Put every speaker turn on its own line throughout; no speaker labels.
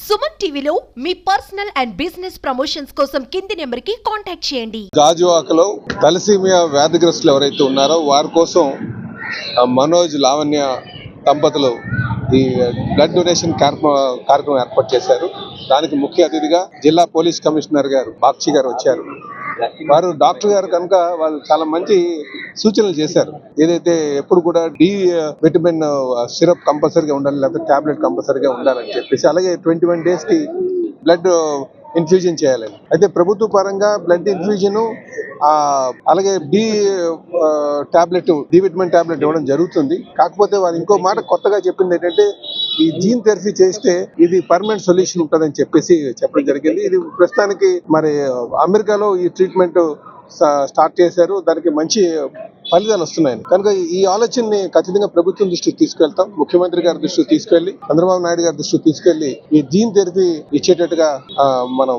సుమన్ టీవీలో మీ personal and business promotions కోసం కింది నెంబర్కి కాంటాక్ట్ చేయండి.
గాజువాకలో తలసీమియా వ్యాధిగ్రస్తులు ఎవరైతే ఉన్నారో వారి కోసం మనోజ్ లావణ్య దంపతులు ఈ బ్లడ్ డొనేషన్ కార్యక్రమం ఏర్పాటు చేశారు. దానికి ముఖ్య అతిథిగా జిల్లా పోలీస్ కమిషనర్ గారు బాక్షి గారు వచ్చారు. వారు డాక్టర్ గారు కనుక వాళ్ళు చాలా మంచి సూచనలు చేశారు. ఏదైతే ఎప్పుడు కూడా డి విటమిన్ సిరప్ కంపల్సరీగా ఉండాలి, లేకపోతే టాబ్లెట్ కంపల్సరీగా ఉండాలని చెప్పేసి, అలాగే 21 days కి బ్లడ్ ఇన్ఫ్యూజన్ చేయాలని. అయితే ప్రభుత్వ పరంగా బ్లడ్ ఇన్ఫ్యూజన్ అలాగే డి విటమిన్ టాబ్లెట్ ఇవ్వడం జరుగుతుంది. కాకపోతే వారు ఇంకో మాట కొత్తగా చెప్పింది ఏంటంటే, ఈ జీన్ థెరపీ చేస్తే ఇది పర్మనెంట్ సొల్యూషన్ ఉంటుందని చెప్పేసి చెప్పడం జరిగింది. ఇది ప్రస్తుతానికి మరి అమెరికాలో ఈ ట్రీట్మెంట్ స్టార్ట్ చేశారు. దానికి మంచి ఫలితాలు వస్తున్నాయి. కనుక ఈ ఆలోచనని ఖచ్చితంగా ప్రభుత్వం దృష్టికి తీసుకెళ్తాం. ముఖ్యమంత్రి గారి దృష్టికి తీసుకెళ్లి, చంద్రబాబు నాయుడు గారి దృష్టికి తీసుకెళ్లి ఈ జీన్ థెరపీ ఇచ్చేటట్టుగా మనం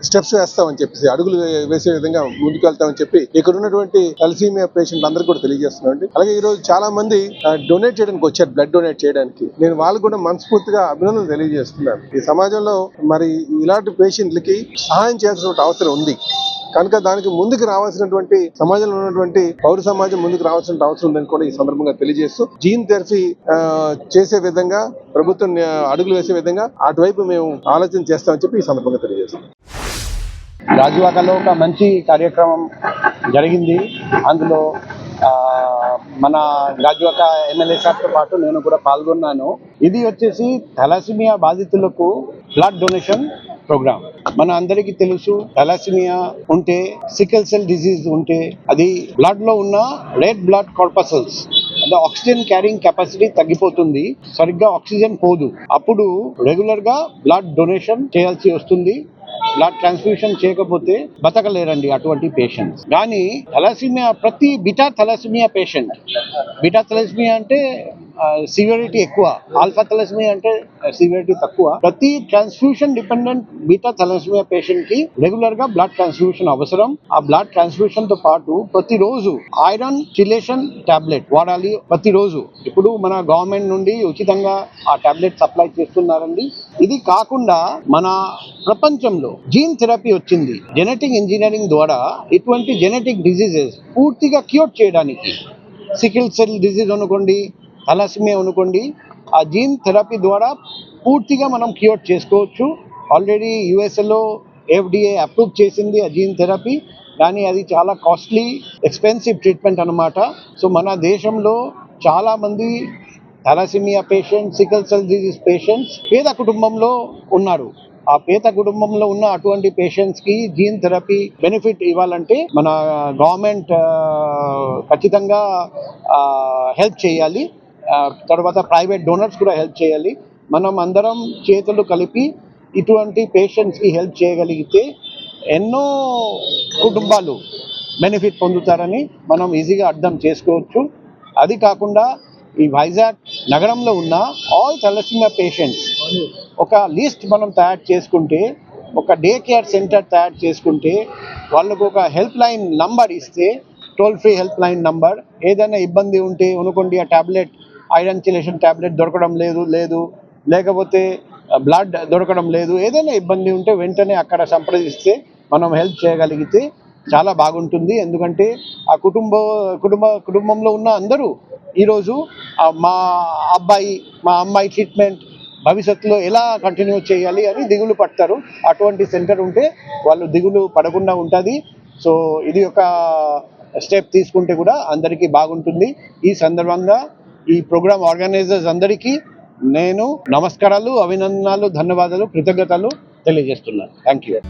స్టెప్స్ వేస్తామని చెప్పేసి, అడుగులు వేసే విధంగా ముందుకు వెళ్తామని చెప్పి ఇక్కడ ఉన్నటువంటి తలసీమియా పేషెంట్ అందరికీ కూడా తెలియజేస్తున్నాం. అలాగే ఈ రోజు చాలా మంది డొనేట్ చేయడానికి వచ్చారు, బ్లడ్ డొనేట్ చేయడానికి. నేను వాళ్ళు కూడా మనస్ఫూర్తిగా అభినందనలు తెలియజేస్తున్నాను. ఈ సమాజంలో మరి ఇలాంటి పేషెంట్లకి సహాయం చేయాల్సిన అవసరం ఉంది. కనుక దానికి ముందుకు రావాల్సినటువంటి, సమాజంలో ఉన్నటువంటి పౌర సమాజం ముందుకు రావాల్సిన అవసరం ఉందని కూడా ఈ సందర్భంగా తెలియజేస్తూ, జీన్ థెరపీ చేసే విధంగా ప్రభుత్వం అడుగులు వేసే విధంగా అటువైపు మేము ఆలోచన చేస్తామని చెప్పి ఈ సందర్భంగా తెలియజేస్తాం.
గాజువాకలో ఒక మంచి కార్యక్రమం జరిగింది. అందులో మన గాజువాక ఎమ్మెల్యే సార్తో పాటు నేను కూడా పాల్గొన్నాను. ఇది వచ్చేసి థాలసీమియా బాధితులకు బ్లడ్ డొనేషన్ ప్రోగ్రామ్. మన అందరికీ తెలుసు, థాలసీమియా ఉంటే, సికిల్ సెల్ డిజీజ్ ఉంటే, అది బ్లడ్ లో ఉన్న రెడ్ బ్లడ్ కార్పసల్స్ అంటే ఆక్సిజన్ క్యారింగ్ కెపాసిటీ తగ్గిపోతుంది, సరిగ్గా ఆక్సిజన్ పోదు. అప్పుడు రెగ్యులర్ గా బ్లడ్ డొనేషన్ చేయాల్సి వస్తుంది. బ్లడ్ ట్రాన్స్ఫ్యూషన్ చేయకపోతే బతకలేరండి అటువంటి పేషెంట్స్. కానీ థాలసీమియా, ప్రతి beta thalassaemia patient, beta thalassaemia అంటే సివియారిటీ ఎక్కువ, ఆల్ఫా థాలసీమియా అంటే సివియారిటీ తక్కువ. ప్రతి transfusion dependent beta thalassaemia patient కి రెగ్యులర్ గా బ్లడ్ ట్రాన్స్ఫ్యూషన్ అవసరం. ఆ బ్లడ్ ట్రాన్స్ఫ్యూషన్ తో పాటు ప్రతిరోజు ఐరన్ చిలేషన్ టాబ్లెట్ వాడాలి ప్రతిరోజు. ఇప్పుడు మన గవర్నమెంట్ నుండి ఉచితంగా ఆ టాబ్లెట్ సప్లై చేస్తున్నారండి. ఇది కాకుండా మన ప్రపంచంలో జీన్ థెరపీ వచ్చింది. జెనెటిక్ ఇంజనీరింగ్ ద్వారా ఇటువంటి జెనెటిక్ డిజీజెస్ పూర్తిగా క్యూర్ చేయడానికి, సికిల్ సెల్ డిజీజ్ అనుకోండి, థాలసీమియా అనుకోండి, ఆ జీన్ థెరపీ ద్వారా పూర్తిగా మనం క్యూర్ చేసుకోవచ్చు. ఆల్రెడీ యుఎస్ఏలో FDA అప్రూవ్ చేసింది ఆ జీన్ థెరపీ. కానీ అది చాలా కాస్ట్లీ, ఎక్స్పెన్సివ్ ట్రీట్మెంట్ అన్నమాట. సో మన దేశంలో చాలా మంది thalassaemia patients, sickle cell disease patients పేద కుటుంబంలో ఉన్నారు. ఆ పేద కుటుంబంలో ఉన్న అటువంటి పేషెంట్స్ కి జీన్ థెరపీ బెనిఫిట్ ఇవ్వాలంటే మన గవర్నమెంట్ ఖచ్చితంగా హెల్ప్ చేయాలి. తర్వాత ప్రైవేట్ డోనర్స్ కూడా హెల్ప్ చేయాలి. మనం అందరం చేతులు కలిపి ఇటువంటి పేషెంట్స్ కి హెల్ప్ చేయగలిగితే ఎన్నో కుటుంబాలు బెనిఫిట్ పొందుతారని మనం ఈజీగా అర్థం చేసుకోవచ్చు. అది కాకుండా ఈ వైజాగ్ నగరంలో ఉన్న ఆల్ థాలసీమియా పేషెంట్స్ ఒక లిస్ట్ మనం తయారు చేసుకుంటే, ఒక డే కేర్ సెంటర్ తయారు చేసుకుంటే, వాళ్ళకు ఒక హెల్ప్ లైన్ నంబర్ ఇస్తే, toll free help line number, ఏదైనా ఇబ్బంది ఉంటే అనుకోండి, ఆ టాబ్లెట్ ఐరన్ చిలేషన్ టాబ్లెట్ దొరకడం లేదు, లేకపోతే బ్లడ్ దొరకడం లేదు, ఏదైనా ఇబ్బంది ఉంటే వెంటనే అక్కడ సంప్రదిస్తే మనం హెల్ప్ చేయగలిగితే చాలా బాగుంటుంది. ఎందుకంటే ఆ కుటుంబంలో ఉన్న అందరూ ఈరోజు మా అమ్మాయి ట్రీట్మెంట్ భవిష్యత్తులో ఎలా కంటిన్యూ చేయాలి అని దిగులు పడతారు. అటువంటి సెంటర్ ఉంటే వాళ్ళు దిగులు పడకుండా ఉంటుంది. సో ఇది ఒక స్టెప్ తీసుకుంటే కూడా అందరికీ బాగుంటుంది. ఈ సందర్భంగా ఈ ప్రోగ్రామ్ ఆర్గనైజర్స్ అందరికీ నేను నమస్కారాలు, అభినందనలు, ధన్యవాదాలు, కృతజ్ఞతలు తెలియజేస్తున్నాను. Thank you.